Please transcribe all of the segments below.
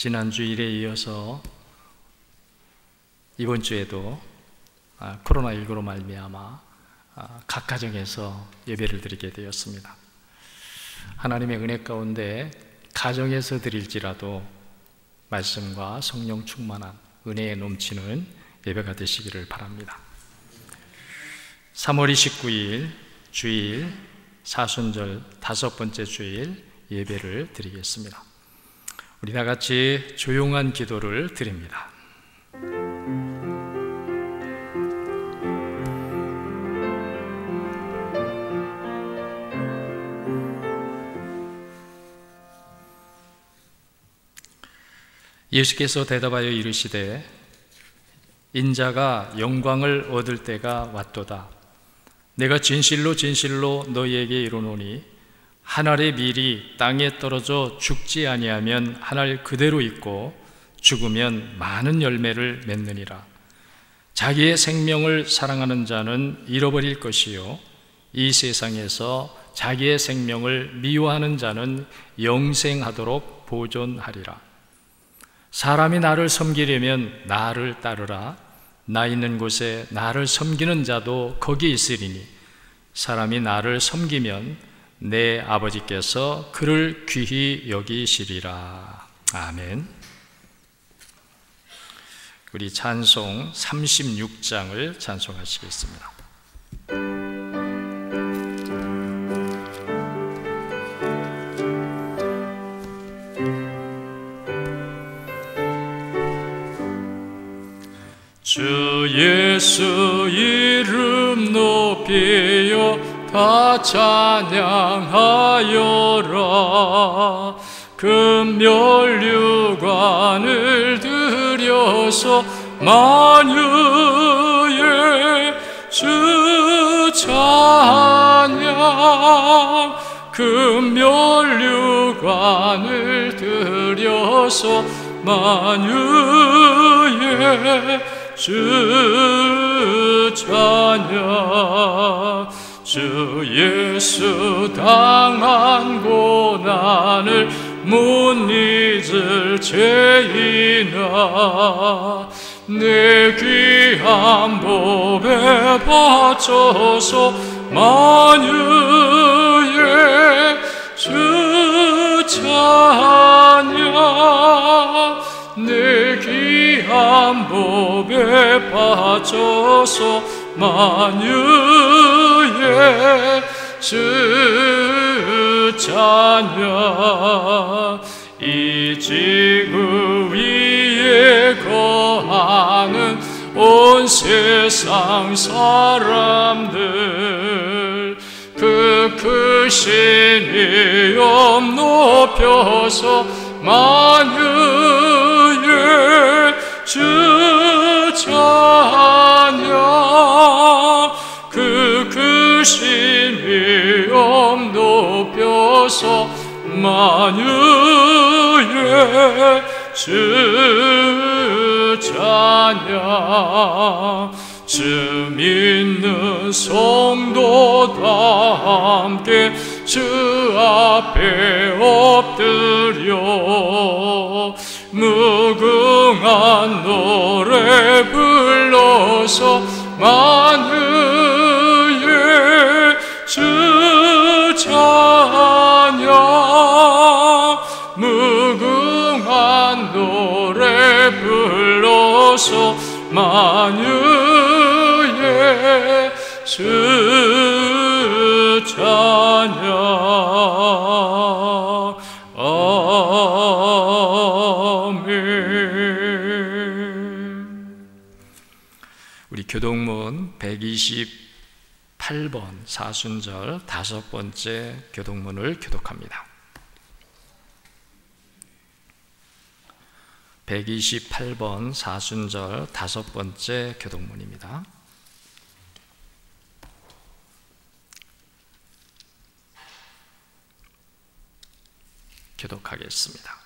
지난 주일에 이어서 이번 주에도 코로나19로 말미암아 각 가정에서 예배를 드리게 되었습니다. 하나님의 은혜 가운데 가정에서 드릴지라도 말씀과 성령 충만한 은혜에 넘치는 예배가 되시기를 바랍니다. 3월 29일 주일 사순절 5번째 주일 예배를 드리겠습니다. 우리 다 같이 조용한 기도를 드립니다. 예수께서 대답하여 이르시되 인자가 영광을 얻을 때가 왔도다. 내가 진실로 진실로 너희에게 이르노니 한 알의 밀이 땅에 떨어져 죽지 아니하면 한 알 그대로 있고 죽으면 많은 열매를 맺느니라. 자기의 생명을 사랑하는 자는 잃어버릴 것이요 이 세상에서 자기의 생명을 미워하는 자는 영생하도록 보존하리라. 사람이 나를 섬기려면 나를 따르라. 나 있는 곳에 나를 섬기는 자도 거기 있으리니 사람이 나를 섬기면 내 아버지께서 그를 귀히 여기시리라. 아멘. 우리 찬송 36장을 찬송하시겠습니다. 주 예수 이름 높이여 다 찬양하여라. 금멸류관을 들여서 만유의 주 찬양. 금멸류관을 들여서 만유의 주 찬양. 주 예수 당한 고난을 못 잊을 죄인아 내 귀한 법에 바쳐서 만유의 주 찬양. 내 귀한 법에 바쳐서 만유의 주 찬양. 이 지구 위에 거하는 온 세상 사람들 그 크신 이름 높여서 만유의 주 찬양. 그 크신 이름 높여서 만유의 주 찬양. 주 믿는 성도 다 함께 주 앞에 엎드려 무궁한 노래 불러서 만유의 주 찬양. 무궁한 노래 불러서 만유의 주 찬양. 아멘. 우리 교동문 128번 사순절 5번째 교동문을 교독합니다. 128번 사순절 5번째 교독문입니다. 교독하겠습니다.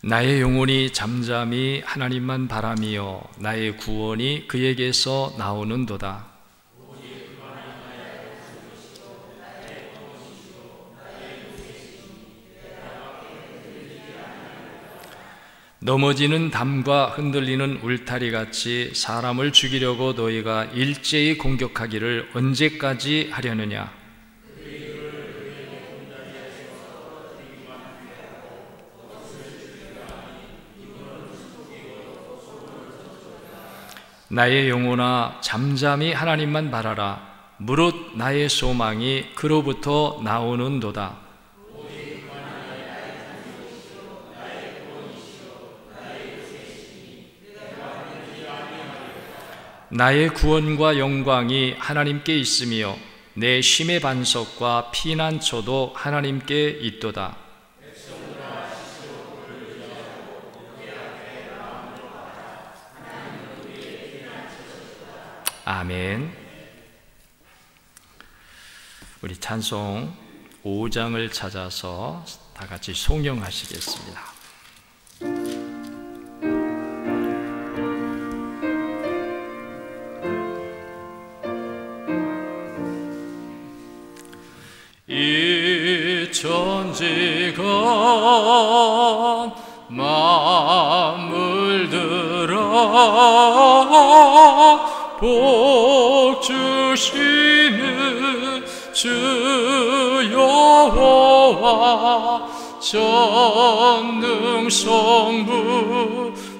나의 영혼이 잠잠히 하나님만 바라미요 나의 구원이 그에게서 나오는도다. 넘어지는 담과 흔들리는 울타리같이 사람을 죽이려고 너희가 일제히 공격하기를 언제까지 하려느냐? 나의 영혼아 잠잠히 하나님만 바라라. 무릇 나의 소망이 그로부터 나오는도다. 나의 구원과 영광이 하나님께 있으며 내 심의 반석과 피난처도 하나님께 있도다. 아멘. 우리 찬송 5장을 찾아서 다 같이 송영하시겠습니다. 이 천지가 만물들아 복 주시는 주 여호와 전능성부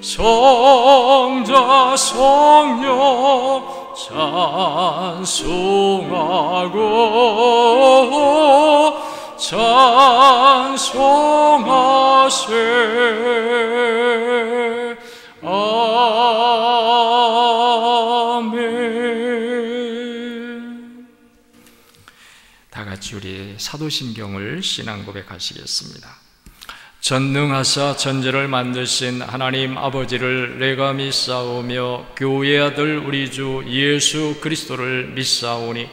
성자 성령 찬송하고 찬송하세. 아멘. 다 같이 우리 사도신경을 신앙 고백하시겠습니다. 전능하사 천지를 만드신 하나님 아버지를 내가 믿사오며 교회의 아들 우리 주 예수 그리스도를 믿사오니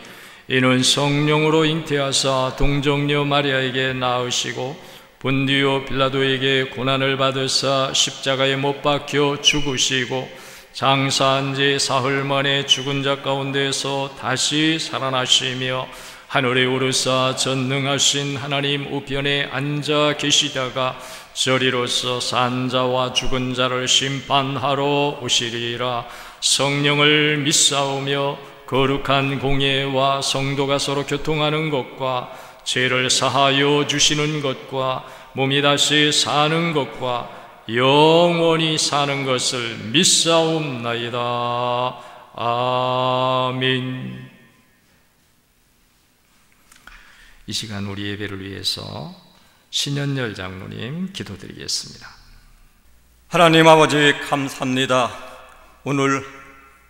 이는 성령으로 잉태하사 동정녀 마리아에게 낳으시고 본디오 빌라도에게 고난을 받으사 십자가에 못 박혀 죽으시고 장사한 지 사흘 만에 죽은 자 가운데서 다시 살아나시며 하늘에 오르사 전능하신 하나님 우편에 앉아 계시다가 저리로서 산 자와 죽은 자를 심판하러 오시리라. 성령을 믿사오며 거룩한 공예와 성도가 서로 교통하는 것과 죄를 사하여 주시는 것과 몸이 다시 사는 것과 영원히 사는 것을 믿사옵나이다. 아멘. 이 시간 우리 예배를 위해서 신현열 장로님 기도드리겠습니다. 하나님 아버지 감사합니다. 오늘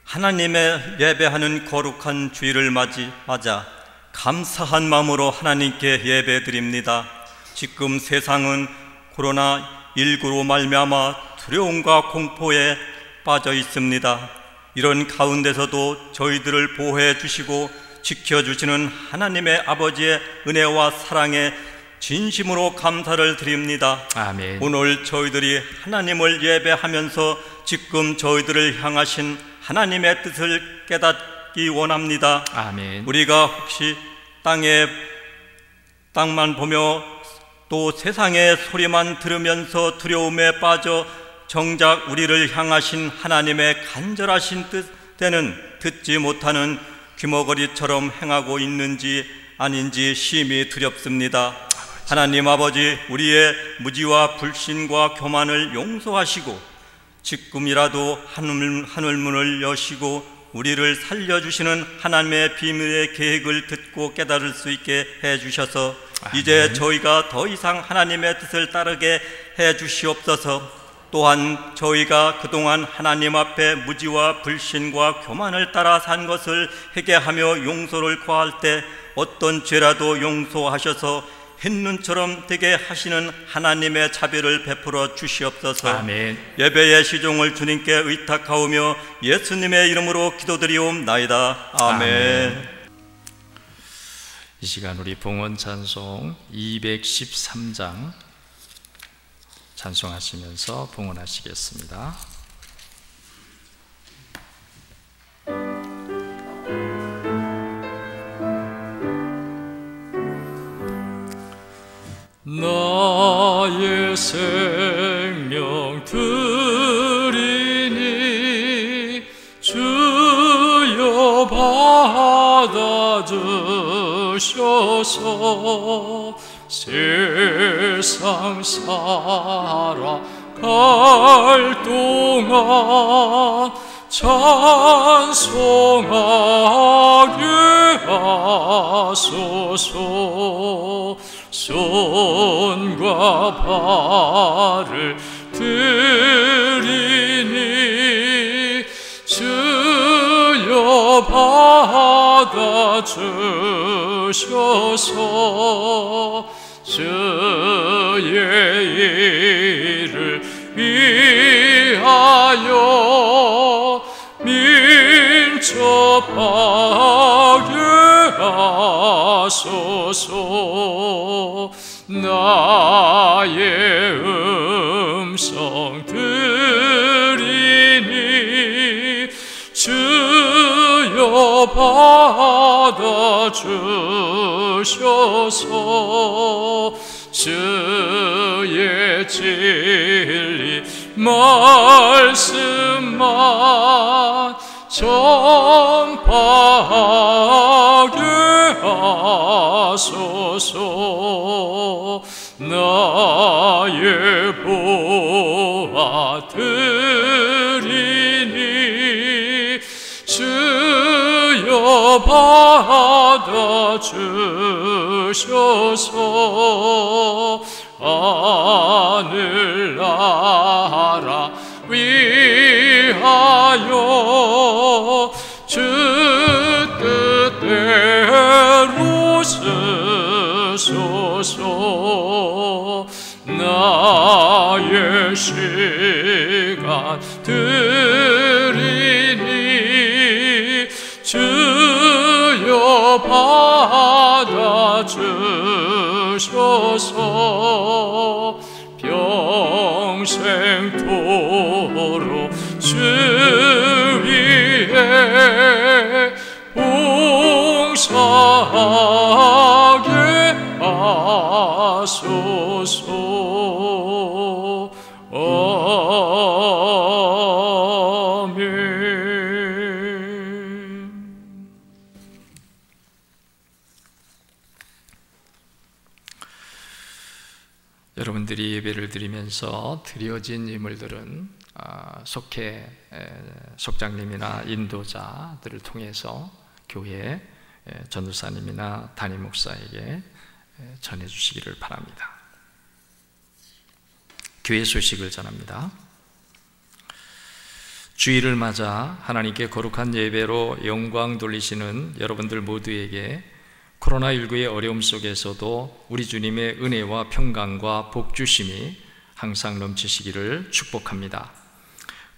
하나님의 예배하는 거룩한 주일을 맞아 감사한 마음으로 하나님께 예배드립니다. 지금 세상은 코로나19로 말미암아 두려움과 공포에 빠져 있습니다. 이런 가운데서도 저희들을 보호해 주시고 지켜주시는 하나님의 아버지의 은혜와 사랑에 진심으로 감사를 드립니다. 아멘. 오늘 저희들이 하나님을 예배하면서 지금 저희들을 향하신 하나님의 뜻을 깨닫기 원합니다. 아멘. 우리가 혹시 땅만 보며 또 세상의 소리만 들으면서 두려움에 빠져 정작 우리를 향하신 하나님의 간절하신 뜻에는 듣지 못하는 귀머거리처럼 행하고 있는지 아닌지 심히 두렵습니다. 하나님 아버지, 우리의 무지와 불신과 교만을 용서하시고 지금이라도 하늘문을 여시고 우리를 살려주시는 하나님의 비밀의 계획을 듣고 깨달을 수 있게 해주셔서 이제 저희가 더 이상 하나님의 뜻을 따르게 해주시옵소서. 또한 저희가 그동안 하나님 앞에 무지와 불신과 교만을 따라 산 것을 회개하며 용서를 구할 때 어떤 죄라도 용서하셔서 흰눈처럼 되게 하시는 하나님의 자비를 베풀어 주시옵소서. 아멘. 예배의 시종을 주님께 의탁하오며 예수님의 이름으로 기도드리옵나이다. 아멘. 이 시간 우리 봉헌 찬송 213장 찬송하시면서 봉헌하시겠습니다. 나의 생명 받아주셔서 세상 살아갈 동안 찬송하게 하소서. 손과 발을 드리니 주여 받아주셔서 주의 일을 위하여 민첩하게 하소서. 나의 음성 들으니 주여 받아주셔서 주의 진리 말씀만 전파하게 하소서. 나의 보아 드리니 주여 받아주셔서 하늘나라 위하여 주 뜻대로 쓰소서. 나의 시간 드리니 주여 받아주셔서 평생토록 주 위에 봉사하게 하소서. 아멘. 여러분들이 예배를 드리면서 드려진 인물들은 속해 속장님이나 인도자들을 통해서 교회 전도사님이나 담임 목사에게 전해주시기를 바랍니다. 교회 소식을 전합니다. 주일을 맞아 하나님께 거룩한 예배로 영광 돌리시는 여러분들 모두에게 코로나19의 어려움 속에서도 우리 주님의 은혜와 평강과 복주심이 항상 넘치시기를 축복합니다.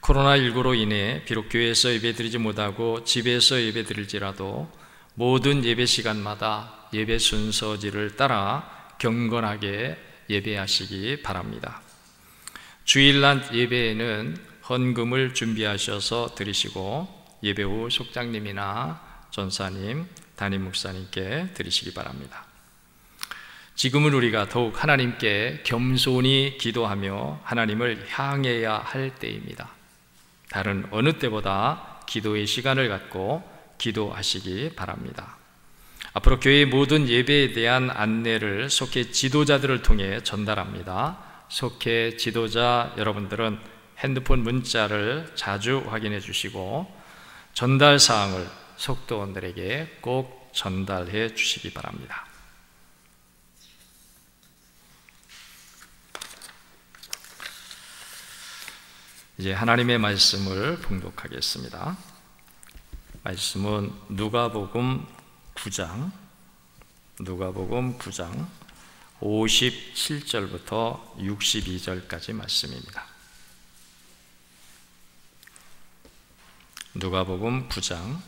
코로나19로 인해 비록 교회에서 예배드리지 못하고 집에서 예배드릴지라도 모든 예배 시간마다 예배 순서지를 따라 경건하게 예배하시기 바랍니다. 주일날 예배에는 헌금을 준비하셔서 드리시고 예배 후 속장님이나 전사님, 담임 목사님께 드리시기 바랍니다. 지금은 우리가 더욱 하나님께 겸손히 기도하며 하나님을 향해야 할 때입니다. 다른 어느 때보다 기도의 시간을 갖고 기도하시기 바랍니다. 앞으로 교회의 모든 예배에 대한 안내를 속해 지도자들을 통해 전달합니다. 속해 지도자 여러분들은 핸드폰 문자를 자주 확인해 주시고 전달 사항을 속도원들에게 꼭 전달해 주시기 바랍니다. 이제 하나님의 말씀을 봉독하겠습니다. 말씀은 누가복음 9장 57절부터 62절까지 말씀입니다. 누가복음 9장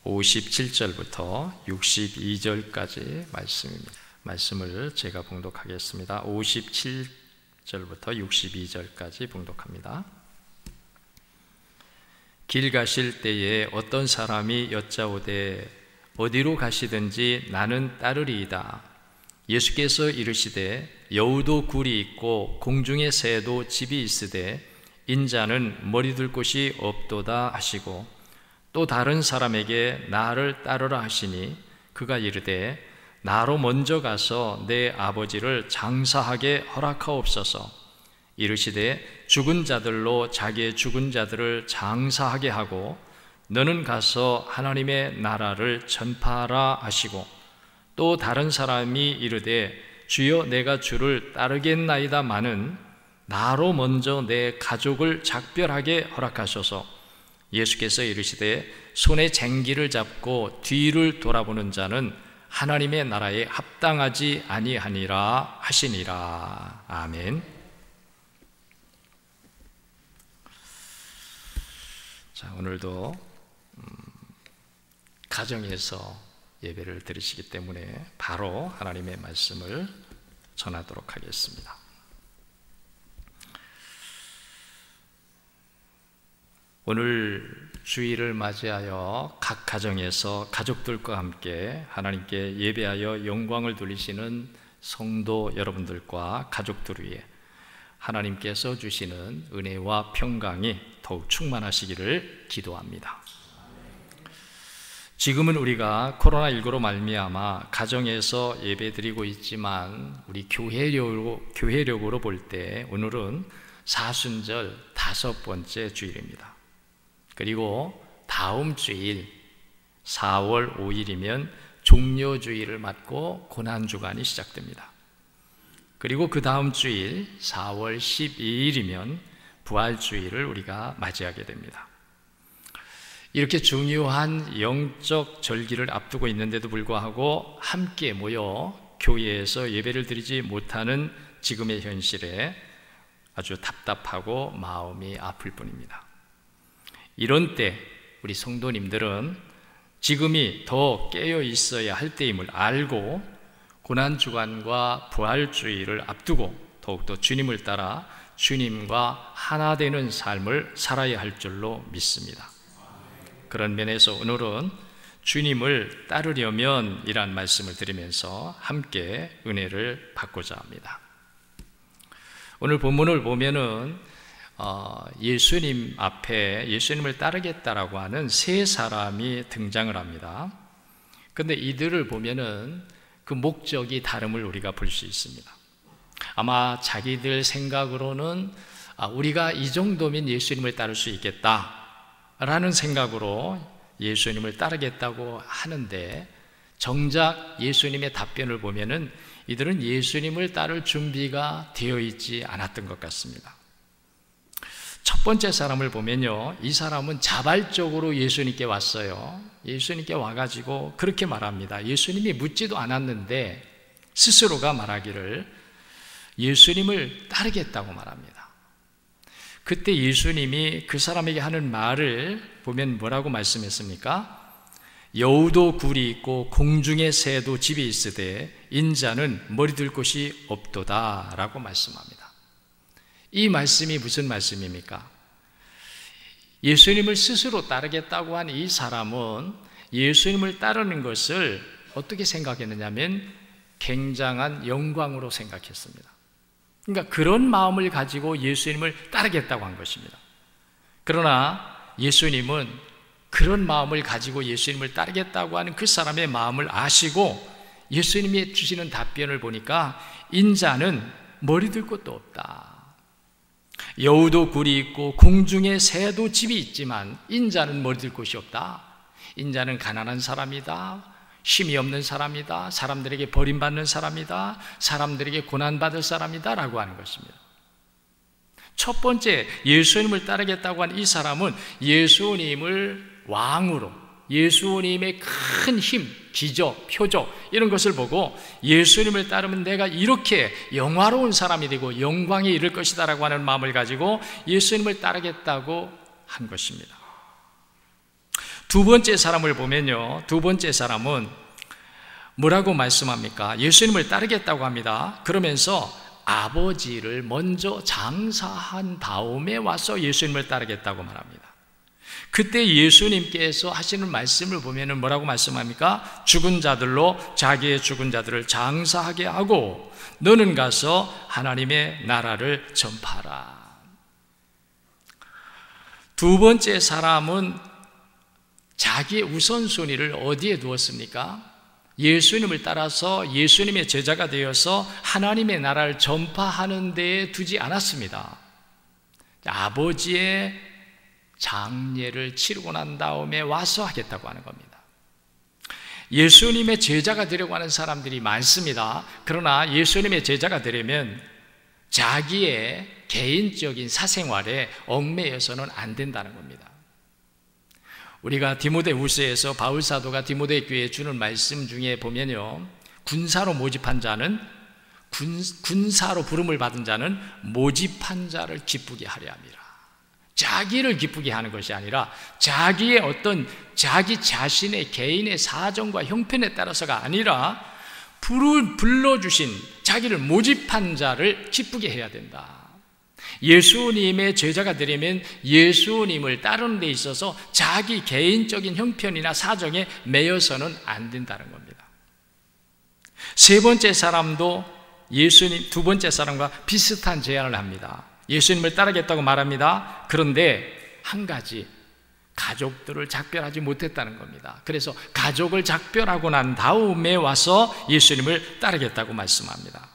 57절부터 62절까지 말씀입니다. 말씀을 제가 봉독하겠습니다. 57절부터 62절까지 봉독합니다. 길 가실 때에 어떤 사람이 여짜오되 어디로 가시든지 나는 따르리이다. 예수께서 이르시되 여우도 굴이 있고 공중의 새도 집이 있으되 인자는 머리 둘 곳이 없도다 하시고 또 다른 사람에게 나를 따르라 하시니 그가 이르되 나로 먼저 가서 내 아버지를 장사하게 허락하옵소서. 이르시되 죽은 자들로 자기의 죽은 자들을 장사하게 하고 너는 가서 하나님의 나라를 전파하라 하시고, 또 다른 사람이 이르되 주여 내가 주를 따르겠나이다마는 나로 먼저 내 가족을 작별하게 허락하소서. 예수께서 이르시되 손에 쟁기를 잡고 뒤를 돌아보는 자는 하나님의 나라에 합당하지 아니하니라 하시니라. 아멘. 자, 오늘도 가정에서 예배를 드리시기 때문에 바로 하나님의 말씀을 전하도록 하겠습니다. 오늘 주일을 맞이하여 각 가정에서 가족들과 함께 하나님께 예배하여 영광을 돌리시는 성도 여러분들과 가족들 위해 하나님께서 주시는 은혜와 평강이 더욱 충만하시기를 기도합니다. 지금은 우리가 코로나19로 말미암아 가정에서 예배드리고 있지만 우리 교회력으로 볼 때 오늘은 사순절 5번째 주일입니다. 그리고 다음 주일 4월 5일이면 종려주일을 맞고 고난주간이 시작됩니다. 그리고 그 다음 주일 4월 12일이면 부활주일을 우리가 맞이하게 됩니다. 이렇게 중요한 영적 절기를 앞두고 있는데도 불구하고 함께 모여 교회에서 예배를 드리지 못하는 지금의 현실에 아주 답답하고 마음이 아플 뿐입니다. 이런 때 우리 성도님들은 지금이 더 깨어 있어야 할 때임을 알고 고난주간과 부활주일을 앞두고 더욱더 주님을 따라 주님과 하나 되는 삶을 살아야 할 줄로 믿습니다. 그런 면에서 오늘은 주님을 따르려면 이란 말씀을 드리면서 함께 은혜를 받고자 합니다. 오늘 본문을 보면은 예수님 앞에 예수님을 따르겠다라고 하는 세 사람이 등장을 합니다. 그런데 이들을 보면은 그 목적이 다름을 우리가 볼 수 있습니다. 아마 자기들 생각으로는 우리가 이 정도면 예수님을 따를 수 있겠다라는 생각으로 예수님을 따르겠다고 하는데, 정작 예수님의 답변을 보면은 이들은 예수님을 따를 준비가 되어 있지 않았던 것 같습니다. 첫 번째 사람을 보면요, 이 사람은 자발적으로 예수님께 왔어요. 예수님께 와가지고 그렇게 말합니다. 예수님이 묻지도 않았는데 스스로가 말하기를 예수님을 따르겠다고 말합니다. 그때 예수님이 그 사람에게 하는 말을 보면 뭐라고 말씀했습니까? 여우도 굴이 있고 공중의 새도 집이 있으되 인자는 머리 둘 곳이 없도다 라고 말씀합니다. 이 말씀이 무슨 말씀입니까? 예수님을 스스로 따르겠다고 한 이 사람은 예수님을 따르는 것을 어떻게 생각했느냐면 굉장한 영광으로 생각했습니다. 그러니까 그런 마음을 가지고 예수님을 따르겠다고 한 것입니다. 그러나 예수님은 그런 마음을 가지고 예수님을 따르겠다고 하는 그 사람의 마음을 아시고 예수님이 주시는 답변을 보니까 인자는 머리 둘 곳도 없다. 여우도 굴이 있고 공중에 새도 집이 있지만 인자는 머리 둘 곳이 없다. 인자는 가난한 사람이다. 쉼이 없는 사람이다. 사람들에게 버림받는 사람이다. 사람들에게 고난받을 사람이다 라고 하는 것입니다. 첫 번째, 예수님을 따르겠다고 한 이 사람은 예수님을 왕으로, 예수님의 큰 힘, 기적, 표적 이런 것을 보고 예수님을 따르면 내가 이렇게 영화로운 사람이 되고 영광에 이를 것이다 라고 하는 마음을 가지고 예수님을 따르겠다고 한 것입니다. 두 번째 사람을 보면요, 두 번째 사람은 뭐라고 말씀합니까? 예수님을 따르겠다고 합니다. 그러면서 아버지를 먼저 장사한 다음에 와서 예수님을 따르겠다고 말합니다. 그때 예수님께서 하시는 말씀을 보면 뭐라고 말씀합니까? 죽은 자들로 자기의 죽은 자들을 장사하게 하고 너는 가서 하나님의 나라를 전파하라. 두 번째 사람은 자기의 우선순위를 어디에 두었습니까? 예수님을 따라서 예수님의 제자가 되어서 하나님의 나라를 전파하는 데에 두지 않았습니다. 아버지의 장례를 치르고 난 다음에 와서 하겠다고 하는 겁니다. 예수님의 제자가 되려고 하는 사람들이 많습니다. 그러나 예수님의 제자가 되려면 자기의 개인적인 사생활에 얽매여서는 안 된다는 겁니다. 우리가 디모데후서에서 바울 사도가 디모데 교회에 주는 말씀 중에 보면요, 군사로 모집한 자는 군사로 부름을 받은 자는 모집한 자를 기쁘게 하려 함이라. 자기를 기쁘게 하는 것이 아니라 자기의 어떤 자기 자신의 개인의 사정과 형편에 따라서가 아니라 불러주신 자기를 모집한 자를 기쁘게 해야 된다. 예수님의 제자가 되려면 예수님을 따르는 데 있어서 자기 개인적인 형편이나 사정에 매여서는 안 된다는 겁니다. 세 번째 사람도 예수님 두 번째 사람과 비슷한 제안을 합니다. 예수님을 따르겠다고 말합니다. 그런데 한 가지, 가족들을 작별하지 못했다는 겁니다. 그래서 가족을 작별하고 난 다음에 와서 예수님을 따르겠다고 말씀합니다.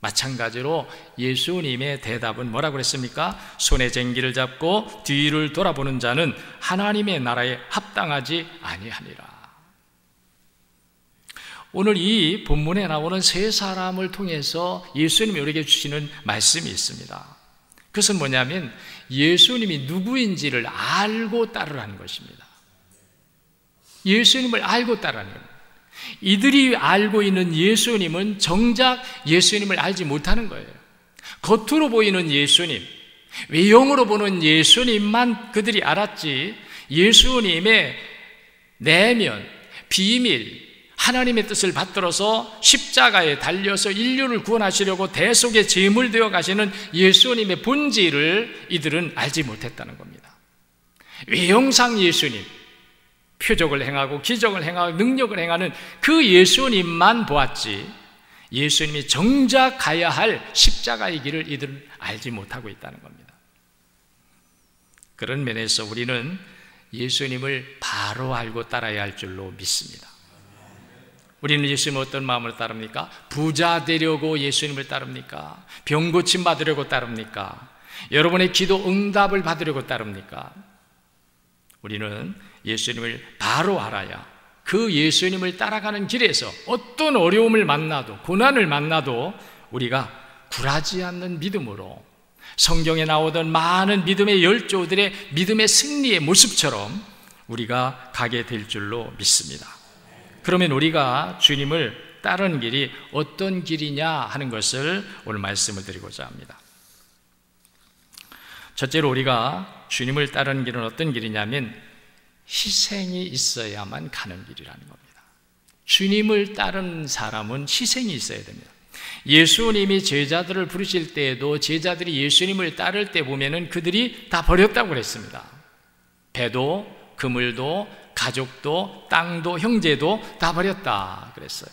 마찬가지로 예수님의 대답은 뭐라고 그랬습니까? 손에 쟁기를 잡고 뒤를 돌아보는 자는 하나님의 나라에 합당하지 아니하니라. 오늘 이 본문에 나오는 세 사람을 통해서 예수님이 우리에게 주시는 말씀이 있습니다. 그것은 뭐냐면 예수님이 누구인지를 알고 따르라는 것입니다. 예수님을 알고 따르라는 겁니다. 이들이 알고 있는 예수님은 정작 예수님을 알지 못하는 거예요. 겉으로 보이는 예수님, 외형으로 보는 예수님만 그들이 알았지, 예수님의 내면, 비밀, 하나님의 뜻을 받들어서 십자가에 달려서 인류를 구원하시려고 대속의 제물 되어 가시는 예수님의 본질을 이들은 알지 못했다는 겁니다. 외형상 예수님, 표적을 행하고 기적을 행하고 능력을 행하는 그 예수님만 보았지, 예수님이 정작 가야 할 십자가의 길을 이들은 알지 못하고 있다는 겁니다. 그런 면에서 우리는 예수님을 바로 알고 따라야 할 줄로 믿습니다. 우리는 예수님을 어떤 마음으로 따릅니까? 부자 되려고 예수님을 따릅니까? 병 고침 받으려고 따릅니까? 여러분의 기도 응답을 받으려고 따릅니까? 우리는 예수님을 바로 알아야 그 예수님을 따라가는 길에서 어떤 어려움을 만나도, 고난을 만나도 우리가 굴하지 않는 믿음으로 성경에 나오던 많은 믿음의 열조들의 믿음의 승리의 모습처럼 우리가 가게 될 줄로 믿습니다. 그러면 우리가 주님을 따르는 길이 어떤 길이냐 하는 것을 오늘 말씀을 드리고자 합니다. 첫째로 우리가 주님을 따르는 길은 어떤 길이냐면 희생이 있어야만 가는 길이라는 겁니다. 주님을 따르는 사람은 희생이 있어야 됩니다. 예수님이 제자들을 부르실 때에도 제자들이 예수님을 따를 때 보면은 그들이 다 버렸다고 그랬습니다. 배도, 그물도, 가족도, 땅도, 형제도 다 버렸다 그랬어요.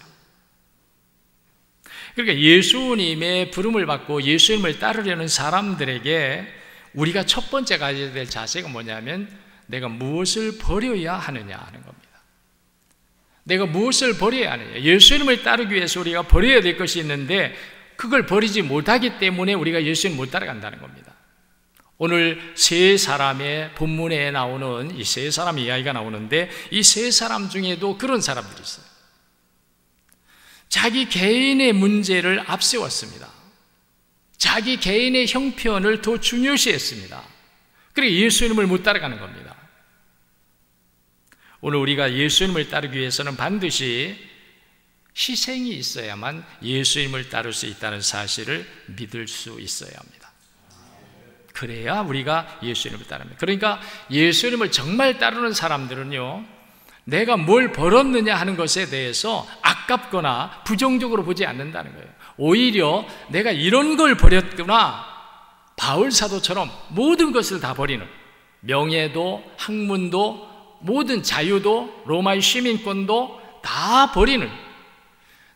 그러니까 예수님의 부름을 받고 예수님을 따르려는 사람들에게 우리가 첫 번째 가져야 될 자세가 뭐냐면 내가 무엇을 버려야 하느냐 하는 겁니다. 내가 무엇을 버려야 하느냐. 예수님을 따르기 위해서 우리가 버려야 될 것이 있는데 그걸 버리지 못하기 때문에 우리가 예수님 못 따라간다는 겁니다. 오늘 세 사람의 본문에 나오는 이 세 사람 이야기가 나오는데 이 세 사람 중에도 그런 사람들이 있어요. 자기 개인의 문제를 앞세웠습니다. 자기 개인의 형편을 더 중요시했습니다. 그래서 예수님을 못 따라가는 겁니다. 오늘 우리가 예수님을 따르기 위해서는 반드시 희생이 있어야만 예수님을 따를 수 있다는 사실을 믿을 수 있어야 합니다. 그래야 우리가 예수님을 따릅니다. 그러니까 예수님을 정말 따르는 사람들은요, 내가 뭘 벌었느냐 하는 것에 대해서 아깝거나 부정적으로 보지 않는다는 거예요. 오히려 내가 이런 걸 버렸구나, 바울 사도처럼 모든 것을 다 버리는, 명예도 학문도 모든 자유도 로마의 시민권도 다 버리는,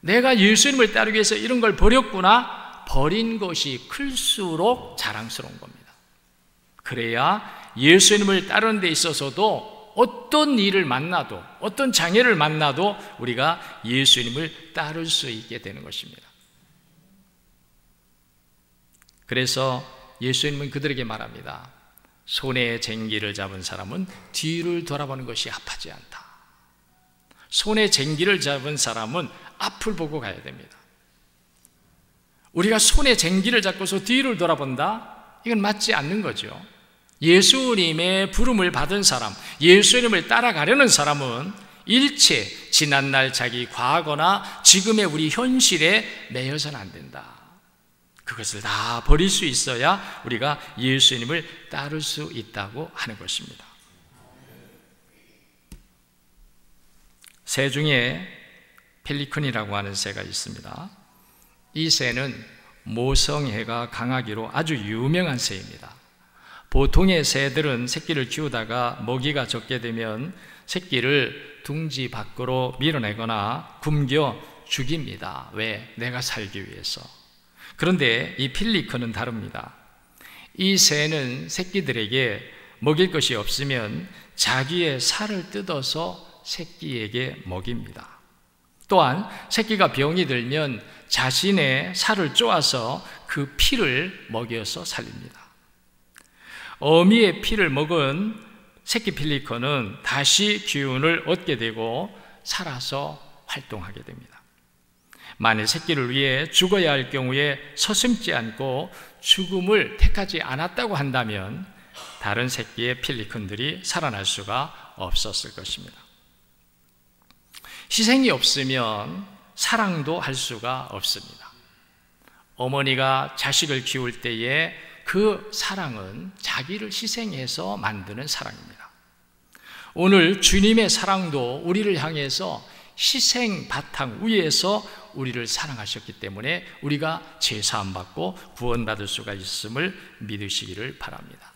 내가 예수님을 따르기 위해서 이런 걸 버렸구나, 버린 것이 클수록 자랑스러운 겁니다. 그래야 예수님을 따르는 데 있어서도 어떤 일을 만나도, 어떤 장애를 만나도 우리가 예수님을 따를 수 있게 되는 것입니다. 그래서 예수님은 그들에게 말합니다. 손에 쟁기를 잡은 사람은 뒤를 돌아보는 것이 아파지 않다. 손에 쟁기를 잡은 사람은 앞을 보고 가야 됩니다. 우리가 손에 쟁기를 잡고서 뒤를 돌아본다? 이건 맞지 않는 거죠. 예수님의 부름을 받은 사람, 예수님을 따라가려는 사람은 일체 지난날 자기 과거나 지금의 우리 현실에 매여서는 안 된다. 그것을 다 버릴 수 있어야 우리가 예수님을 따를 수 있다고 하는 것입니다. 새 중에 펠리컨이라고 하는 새가 있습니다. 이 새는 모성애가 강하기로 아주 유명한 새입니다. 보통의 새들은 새끼를 키우다가 먹이가 적게 되면 새끼를 둥지 밖으로 밀어내거나 굶겨 죽입니다. 왜? 내가 살기 위해서. 그런데 이 펠리컨은 다릅니다. 이 새는 새끼들에게 먹일 것이 없으면 자기의 살을 뜯어서 새끼에게 먹입니다. 또한 새끼가 병이 들면 자신의 살을 쪼아서 그 피를 먹여서 살립니다. 어미의 피를 먹은 새끼 펠리컨은 다시 기운을 얻게 되고 살아서 활동하게 됩니다. 만일 새끼를 위해 죽어야 할 경우에 서슴지 않고 죽음을 택하지 않았다고 한다면 다른 새끼의 펠리컨들이 살아날 수가 없었을 것입니다. 희생이 없으면 사랑도 할 수가 없습니다. 어머니가 자식을 키울 때에 그 사랑은 자기를 희생해서 만드는 사랑입니다. 오늘 주님의 사랑도 우리를 향해서 희생 바탕 위에서 우리를 사랑하셨기 때문에 우리가 죄사함 받고 구원받을 수가 있음을 믿으시기를 바랍니다.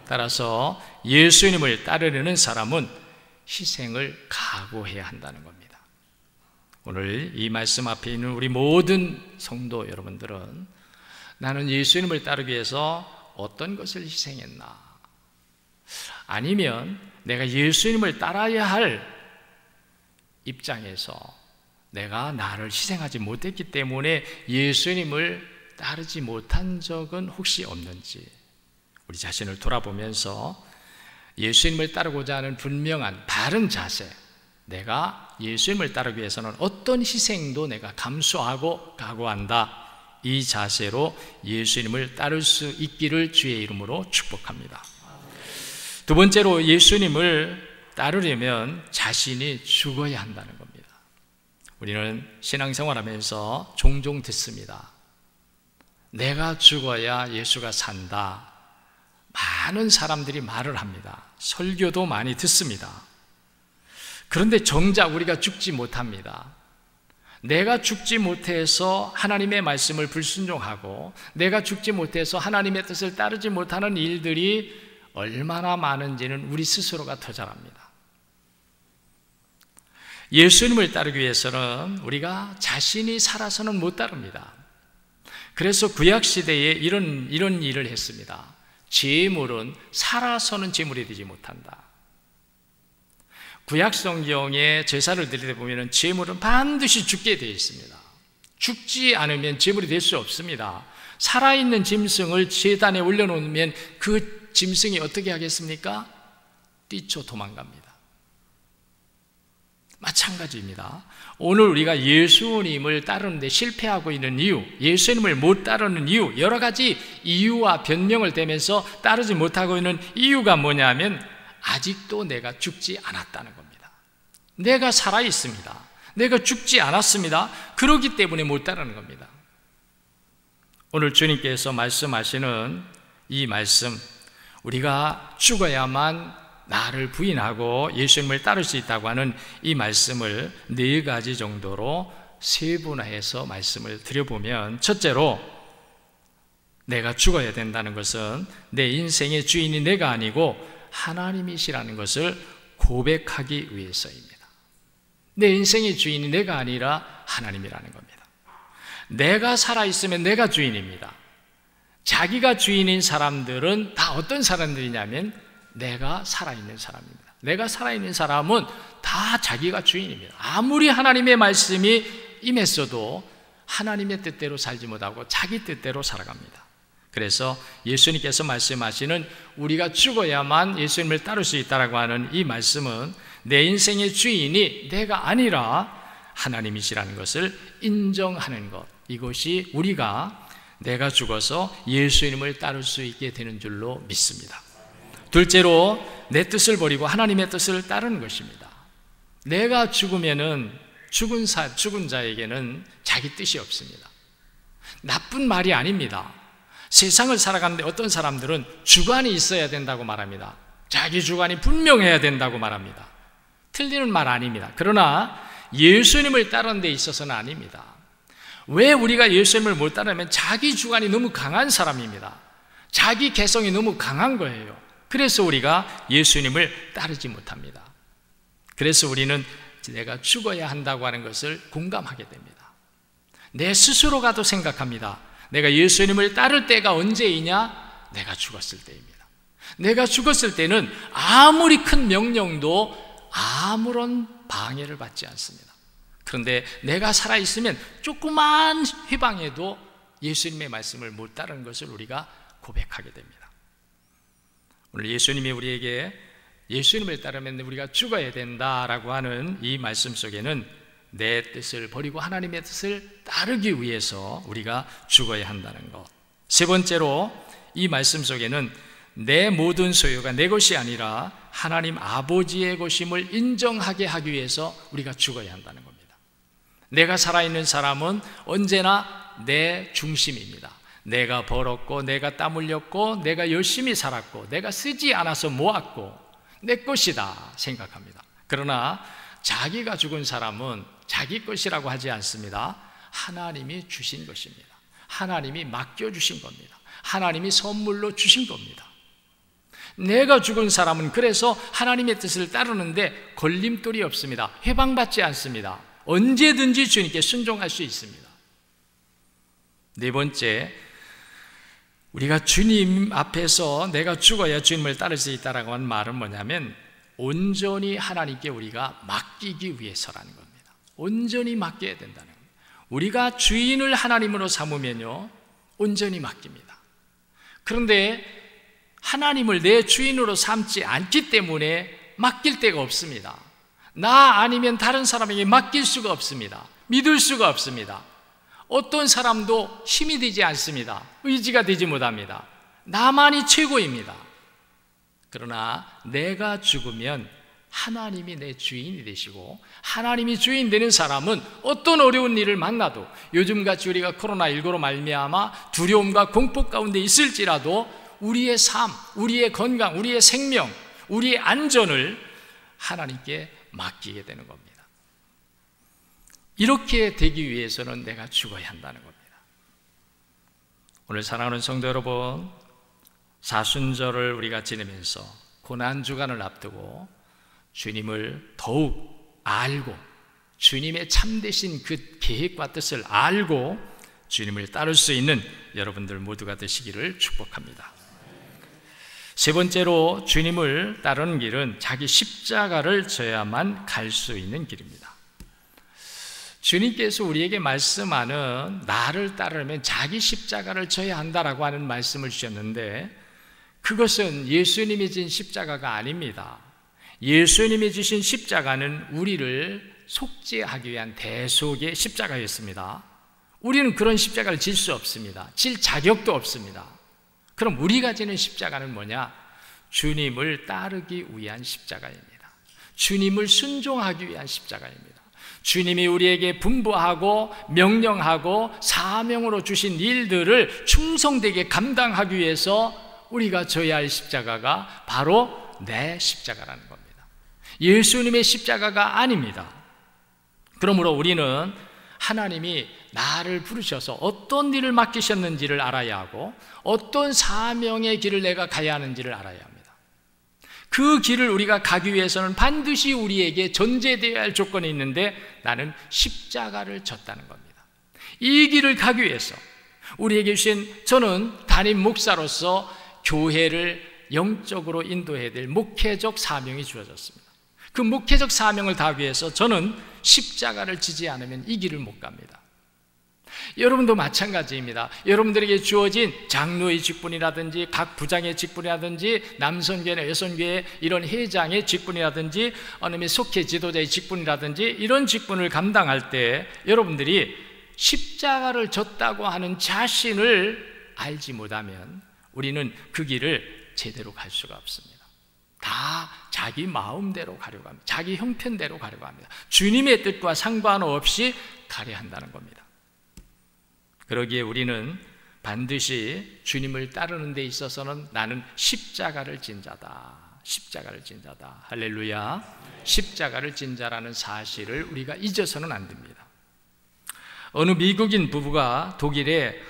따라서 예수님을 따르려는 사람은 희생을 각오해야 한다는 겁니다. 오늘 이 말씀 앞에 있는 우리 모든 성도 여러분들은 나는 예수님을 따르기 위해서 어떤 것을 희생했나? 아니면 내가 예수님을 따라야 할 입장에서 내가 나를 희생하지 못했기 때문에 예수님을 따르지 못한 적은 혹시 없는지 우리 자신을 돌아보면서 예수님을 따르고자 하는 분명한 바른 자세, 내가 예수님을 따르기 위해서는 어떤 희생도 내가 감수하고 각오한다, 이 자세로 예수님을 따를 수 있기를 주의 이름으로 축복합니다. 두 번째로 예수님을 따르려면 자신이 죽어야 한다는 겁니다. 우리는 신앙생활하면서 종종 듣습니다. 내가 죽어야 예수가 산다. 많은 사람들이 말을 합니다. 설교도 많이 듣습니다. 그런데 정작 우리가 죽지 못합니다. 내가 죽지 못해서 하나님의 말씀을 불순종하고 내가 죽지 못해서 하나님의 뜻을 따르지 못하는 일들이 얼마나 많은지는 우리 스스로가 더 잘 압니다. 예수님을 따르기 위해서는 우리가 자신이 살아서는 못 따릅니다. 그래서 구약시대에 이런 일을 했습니다. 제물은 살아서는 제물이 되지 못한다. 구약성경에 제사를 드리다 보면 제물은 반드시 죽게 되어 있습니다. 죽지 않으면 제물이 될 수 없습니다. 살아있는 짐승을 제단에 올려놓으면 그 짐승이 어떻게 하겠습니까? 뛰쳐 도망갑니다. 마찬가지입니다. 오늘 우리가 예수님을 따르는데 실패하고 있는 이유, 예수님을 못 따르는 이유, 여러 가지 이유와 변명을 대면서 따르지 못하고 있는 이유가 뭐냐면 아직도 내가 죽지 않았다는 겁니다. 내가 살아있습니다. 내가 죽지 않았습니다. 그렇기 때문에 못 따르는 겁니다. 오늘 주님께서 말씀하시는 이 말씀, 우리가 죽어야만 나를 부인하고 예수님을 따를 수 있다고 하는 이 말씀을 4가지 정도로 세분화해서 말씀을 드려보면, 첫째로 내가 죽어야 된다는 것은 내 인생의 주인이 내가 아니고 하나님이시라는 것을 고백하기 위해서입니다. 내 인생의 주인이 내가 아니라 하나님이라는 겁니다. 내가 살아있으면 내가 주인입니다. 자기가 주인인 사람들은 다 어떤 사람들이냐면 내가 살아있는 사람입니다. 내가 살아있는 사람은 다 자기가 주인입니다. 아무리 하나님의 말씀이 임했어도 하나님의 뜻대로 살지 못하고 자기 뜻대로 살아갑니다. 그래서 예수님께서 말씀하시는 우리가 죽어야만 예수님을 따를 수 있다고 하는 이 말씀은 내 인생의 주인이 내가 아니라 하나님이시라는 것을 인정하는 것, 이것이 우리가 내가 죽어서 예수님을 따를 수 있게 되는 줄로 믿습니다. 둘째로 내 뜻을 버리고 하나님의 뜻을 따르는 것입니다. 내가 죽으면은 죽은 자에게는 자기 뜻이 없습니다. 나쁜 말이 아닙니다. 세상을 살아가는데 어떤 사람들은 주관이 있어야 된다고 말합니다. 자기 주관이 분명해야 된다고 말합니다. 틀리는 말 아닙니다. 그러나 예수님을 따르는 데 있어서는 아닙니다. 왜 우리가 예수님을 못 따르면 자기 주관이 너무 강한 사람입니다. 자기 개성이 너무 강한 거예요. 그래서 우리가 예수님을 따르지 못합니다. 그래서 우리는 내가 죽어야 한다고 하는 것을 공감하게 됩니다. 내 스스로가도 생각합니다. 내가 예수님을 따를 때가 언제이냐? 내가 죽었을 때입니다. 내가 죽었을 때는 아무리 큰 명령도 아무런 방해를 받지 않습니다. 그런데 내가 살아있으면 조그만 회방에도 예수님의 말씀을 못 따르는 것을 우리가 고백하게 됩니다. 오늘 예수님이 우리에게 예수님을 따르면 우리가 죽어야 된다라고 하는 이 말씀 속에는 내 뜻을 버리고 하나님의 뜻을 따르기 위해서 우리가 죽어야 한다는 것. 세 번째로 이 말씀 속에는 내 모든 소유가 내 것이 아니라 하나님 아버지의 것임을 인정하게 하기 위해서 우리가 죽어야 한다는 겁니다. 내가 살아있는 사람은 언제나 내 중심입니다. 내가 벌었고 내가 땀 흘렸고 내가 열심히 살았고 내가 쓰지 않아서 모았고 내 것이다 생각합니다. 그러나 자기가 죽은 사람은 자기 것이라고 하지 않습니다. 하나님이 주신 것입니다. 하나님이 맡겨주신 겁니다. 하나님이 선물로 주신 겁니다. 내가 죽은 사람은 그래서 하나님의 뜻을 따르는데 걸림돌이 없습니다. 해방받지 않습니다. 언제든지 주님께 순종할 수 있습니다. 네 번째, 우리가 주님 앞에서 내가 죽어야 주님을 따를 수 있다라고 하는 말은 뭐냐면 온전히 하나님께 우리가 맡기기 위해서라는 겁니다. 온전히 맡겨야 된다는 겁니다. 우리가 주인을 하나님으로 삼으면요 온전히 맡깁니다. 그런데 하나님을 내 주인으로 삼지 않기 때문에 맡길 데가 없습니다. 나 아니면 다른 사람에게 맡길 수가 없습니다. 믿을 수가 없습니다. 어떤 사람도 힘이 되지 않습니다. 의지가 되지 못합니다. 나만이 최고입니다. 그러나 내가 죽으면 하나님이 내 주인이 되시고 하나님이 주인 되는 사람은 어떤 어려운 일을 만나도 요즘같이 우리가 코로나19로 말미암아 두려움과 공포 가운데 있을지라도 우리의 삶, 우리의 건강, 우리의 생명, 우리의 안전을 하나님께 맡기게 되는 겁니다. 이렇게 되기 위해서는 내가 죽어야 한다는 겁니다. 오늘 사랑하는 성도 여러분, 사순절을 우리가 지내면서 고난주간을 앞두고 주님을 더욱 알고 주님의 참되신 그 계획과 뜻을 알고 주님을 따를 수 있는 여러분들 모두가 되시기를 축복합니다. 세 번째로 주님을 따르는 길은 자기 십자가를 져야만 갈 수 있는 길입니다. 주님께서 우리에게 말씀하는 나를 따르면 자기 십자가를 져야 한다라고 하는 말씀을 주셨는데 그것은 예수님이 진 십자가가 아닙니다. 예수님이 주신 십자가는 우리를 속죄하기 위한 대속의 십자가였습니다. 우리는 그런 십자가를 질 수 없습니다. 질 자격도 없습니다. 그럼 우리가 지는 십자가는 뭐냐? 주님을 따르기 위한 십자가입니다. 주님을 순종하기 위한 십자가입니다. 주님이 우리에게 분부하고 명령하고 사명으로 주신 일들을 충성되게 감당하기 위해서 우리가 져야 할 십자가가 바로 내 십자가라는 겁니다. 예수님의 십자가가 아닙니다. 그러므로 우리는 하나님이 나를 부르셔서 어떤 일을 맡기셨는지를 알아야 하고 어떤 사명의 길을 내가 가야 하는지를 알아야 합니다. 그 길을 우리가 가기 위해서는 반드시 우리에게 전제되어야 할 조건이 있는데 나는 십자가를 졌다는 겁니다. 이 길을 가기 위해서 우리에게 주신, 저는 담임 목사로서 교회를 영적으로 인도해야 될 목회적 사명이 주어졌습니다. 그 목회적 사명을 다하기 위해서 저는 십자가를 지지 않으면 이 길을 못 갑니다. 여러분도 마찬가지입니다. 여러분들에게 주어진 장로의 직분이라든지 각 부장의 직분이라든지 남선교회나 여선교회 이런 회장의 직분이라든지 아니면 속회 지도자의 직분이라든지 이런 직분을 감당할 때 여러분들이 십자가를 졌다고 하는 자신을 알지 못하면 우리는 그 길을 제대로 갈 수가 없습니다. 다 자기 마음대로 가려고 합니다. 자기 형편대로 가려고 합니다. 주님의 뜻과 상관없이 가려 한다는 겁니다. 그러기에 우리는 반드시 주님을 따르는 데 있어서는 나는 십자가를 진 자다. 십자가를 진 자다. 할렐루야. 십자가를 진 자라는 사실을 우리가 잊어서는 안 됩니다. 어느 미국인 부부가 독일의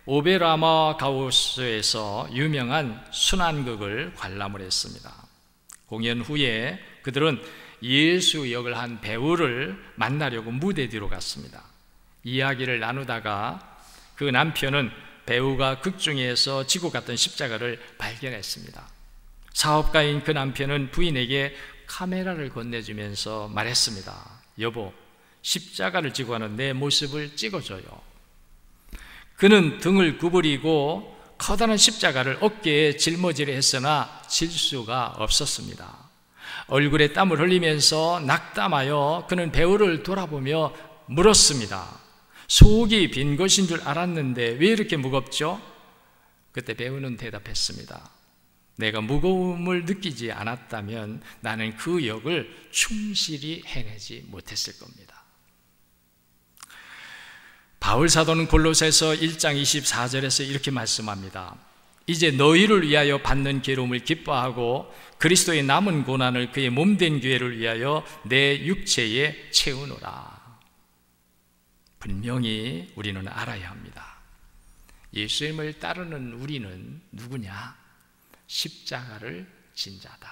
오베라마가우스에서 유명한 순환극을 관람을 했습니다. 공연 후에 그들은 예수 역을 한 배우를 만나려고 무대 뒤로 갔습니다. 이야기를 나누다가 그 남편은 배우가 극중에서 지고 갔던 십자가를 발견했습니다. 사업가인 그 남편은 부인에게 카메라를 건네주면서 말했습니다. 여보, 십자가를 지고 가는 내 모습을 찍어줘요. 그는 등을 구부리고 커다란 십자가를 어깨에 짊어지려 했으나 질 수가 없었습니다. 얼굴에 땀을 흘리면서 낙담하여 그는 배우를 돌아보며 물었습니다. 속이 빈 것인 줄 알았는데 왜 이렇게 무겁죠? 그때 배우는 대답했습니다. 내가 무거움을 느끼지 않았다면 나는 그 역을 충실히 해내지 못했을 겁니다. 바울 사도는 골로새서 1장 24절에서 이렇게 말씀합니다. 이제 너희를 위하여 받는 괴로움을 기뻐하고 그리스도의 남은 고난을 그의 몸된 교회를 위하여 내 육체에 채우노라. 분명히 우리는 알아야 합니다. 예수님을 따르는 우리는 누구냐? 십자가를 진 자다.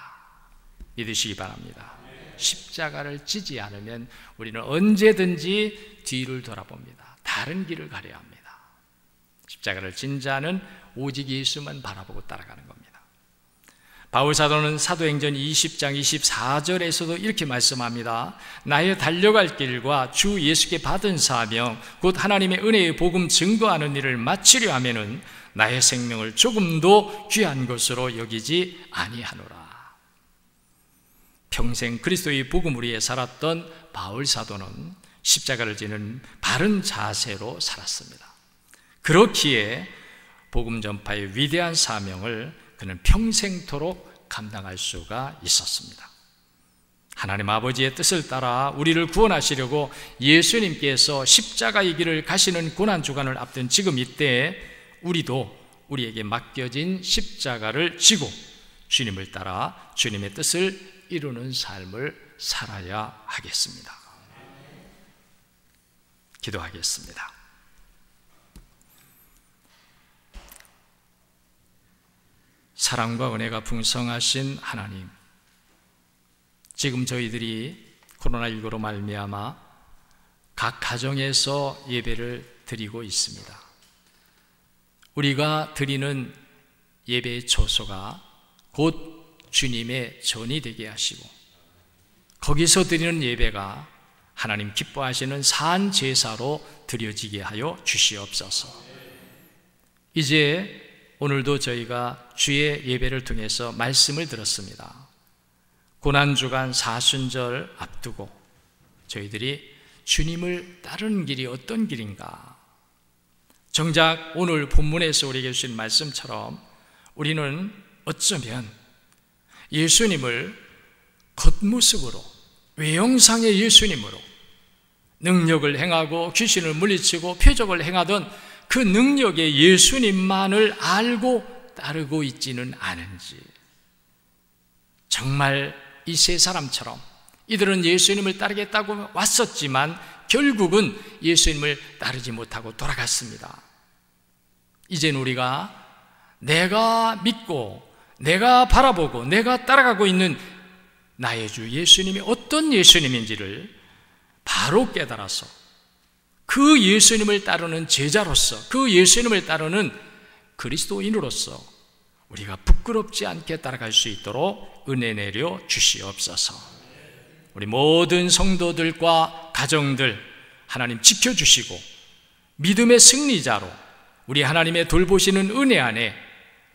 믿으시기 바랍니다. 십자가를 지지 않으면 우리는 언제든지 뒤를 돌아봅니다. 다른 길을 가려야 합니다. 십자가를 진 자는 오직 예수만 바라보고 따라가는 겁니다. 바울 사도는 사도행전 20장 24절에서도 이렇게 말씀합니다. 나의 달려갈 길과 주 예수께 받은 사명 곧 하나님의 은혜의 복음 증거하는 일을 마치려 하면은 나의 생명을 조금도 귀한 것으로 여기지 아니하노라. 평생 그리스도의 복음을 위해 살았던 바울 사도는 십자가를 지는 바른 자세로 살았습니다. 그렇기에 복음 전파의 위대한 사명을 그는 평생토록 감당할 수가 있었습니다. 하나님 아버지의 뜻을 따라 우리를 구원하시려고 예수님께서 십자가의 길을 가시는 고난주간을 앞둔 지금 이때 우리도 우리에게 맡겨진 십자가를 지고 주님을 따라 주님의 뜻을 이루는 삶을 살아야 하겠습니다. 기도하겠습니다. 사랑과 은혜가 풍성하신 하나님, 지금 저희들이 코로나19로 말미암아 각 가정에서 예배를 드리고 있습니다. 우리가 드리는 예배의 초소가 곧 주님의 전이 되게 하시고 거기서 드리는 예배가 하나님 기뻐하시는 산 제사로 드려지게 하여 주시옵소서. 이제 오늘도 저희가 주의 예배를 통해서 말씀을 들었습니다. 고난주간 사순절 앞두고 저희들이 주님을 따르는 길이 어떤 길인가? 정작 오늘 본문에서 우리에게 주신 말씀처럼 우리는 어쩌면 예수님을 겉모습으로, 외형상의 예수님으로 능력을 행하고 귀신을 물리치고 표적을 행하던 그 능력의 예수님만을 알고 따르고 있지는 않은지, 정말 이 세 사람처럼 이들은 예수님을 따르겠다고 왔었지만 결국은 예수님을 따르지 못하고 돌아갔습니다. 이젠 우리가 내가 믿고 내가 바라보고 내가 따라가고 있는 나의 주 예수님이 어떤 예수님인지를 바로 깨달아서 그 예수님을 따르는 제자로서, 그 예수님을 따르는 그리스도인으로서 우리가 부끄럽지 않게 따라갈 수 있도록 은혜 내려 주시옵소서. 우리 모든 성도들과 가정들 하나님 지켜주시고 믿음의 승리자로 우리 하나님의 돌보시는 은혜 안에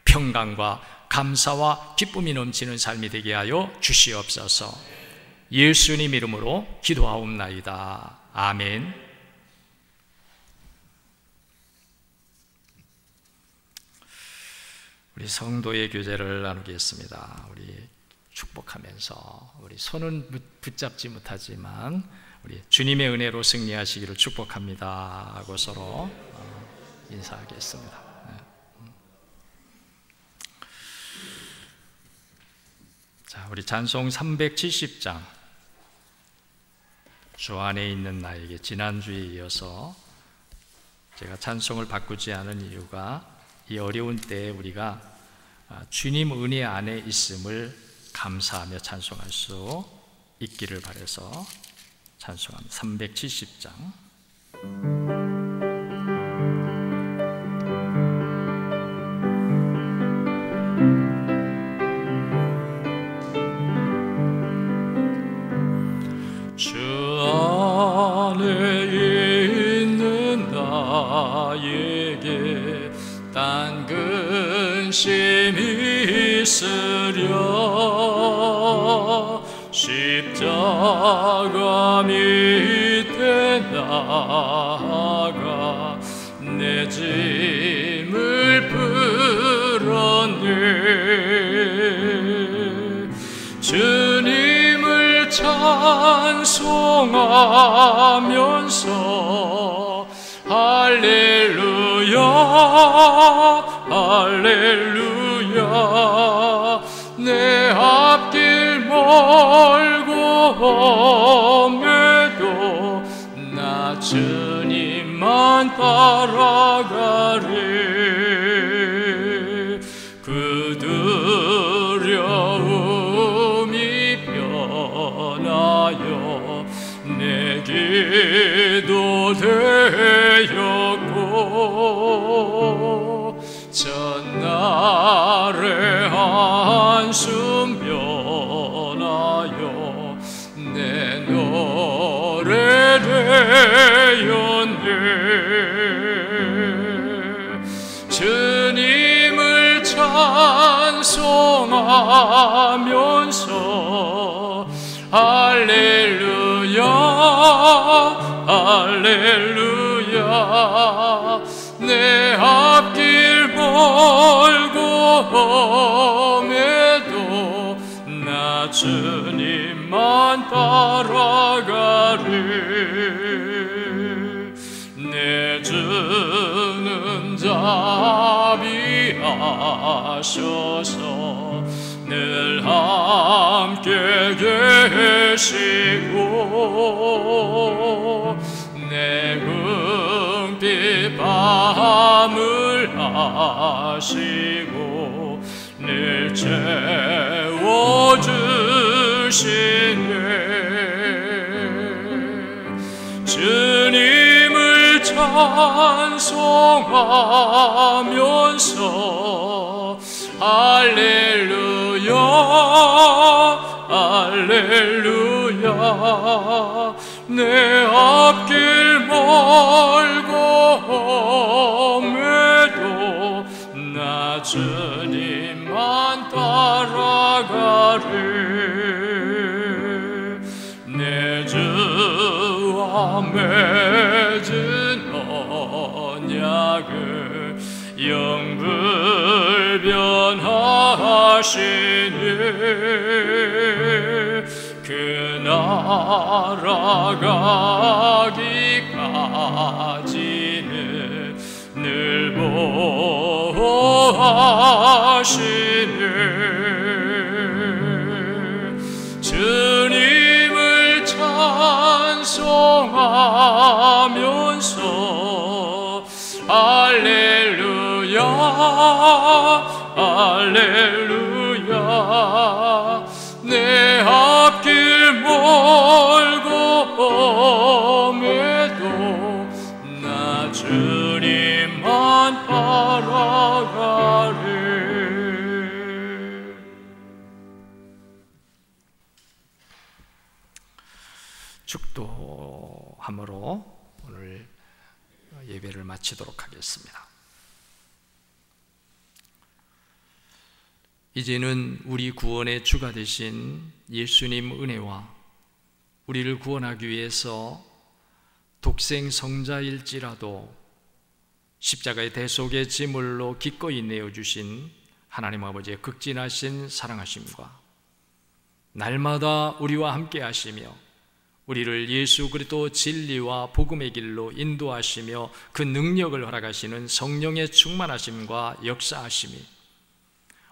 평강과 감사와 기쁨이 넘치는 삶이 되게 하여 주시옵소서. 예수님 이름으로 기도하옵나이다. 아멘. 우리 성도의 교제를 나누겠습니다. 우리 축복하면서 우리 손은 붙잡지 못하지만 우리 주님의 은혜로 승리하시기를 축복합니다 하고 서로 인사하겠습니다. 자, 우리 찬송 370장 주 안에 있는 나에게, 지난주에 이어서 제가 찬송을 바꾸지 않은 이유가 이 어려운 때에 우리가 주님 은혜 안에 있음을 감사하며 찬송할 수 있기를 바라서 찬송합니다. 370장. 주 안에 있는 나에게 딴 근심이 있으랴 십자가 밑에 나아가 내 짐을 풀었네. 주님을 찬송하면서 할렐루야 할렐루야 내 앞길 멀고 험해도 나 주님만 따라가리. 그 두려움이 변하여 내 기도 되었고 전날의 한숨 변하여 내 노래 되었네. 주님을 찬송하면서 할렐루야 할렐루야 내 앞길 멀고 험해도 나 주님만 따라가리. 내 주는 자비하셔서 늘 함께 계시고 내 궁핍 밤을 아시고 늘 채워주시네. 주님을 찬송하면서 할렐루야 할렐루야 내 앞길 멀고 험해도 나 주님만 따라가리. 내 주와 맺은 언약을 영불변하시니 그 나라 가기까지는 늘 보호하시네. 주님을 찬송하면서 할렐루야 할렐루야 내 앞길 멀고 험해도 나 주님만 따라가리. 축도함으로 오늘 예배를 마치도록 하겠습니다. 이제는 우리 구원의 주가 되신 예수님 은혜와 우리를 구원하기 위해서 독생 성자일지라도 십자가의 대속의 제물로 기꺼이 내어주신 하나님 아버지의 극진하신 사랑하심과 날마다 우리와 함께 하시며 우리를 예수 그리스도 진리와 복음의 길로 인도하시며 그 능력을 허락하시는 성령의 충만하심과 역사하심이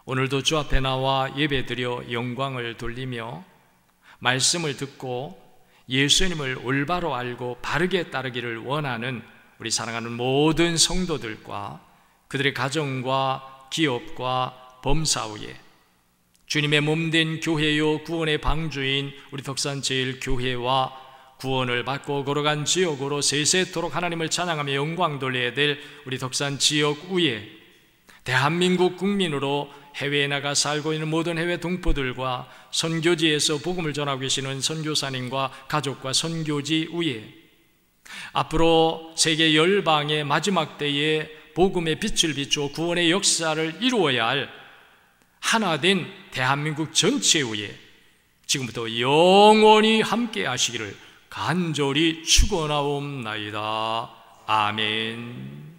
오늘도 주 앞에 나와 예배드려 영광을 돌리며 말씀을 듣고 예수님을 올바로 알고 바르게 따르기를 원하는 우리 사랑하는 모든 성도들과 그들의 가정과 기업과 범사위에 주님의 몸된 교회요 구원의 방주인 우리 덕산제일교회와 구원을 받고 걸어간 지역으로 세세토록 하나님을 찬양하며 영광 돌려야 될 우리 덕산 지역 위에 대한민국 국민으로 해외에 나가 살고 있는 모든 해외 동포들과 선교지에서 복음을 전하고 계시는 선교사님과 가족과 선교지 위에 앞으로 세계 열방의 마지막 때에 복음의 빛을 비추어 구원의 역사를 이루어야 할 하나된 대한민국 전체 위에 지금부터 영원히 함께 하시기를 간절히 축원하옵나이다. 아멘.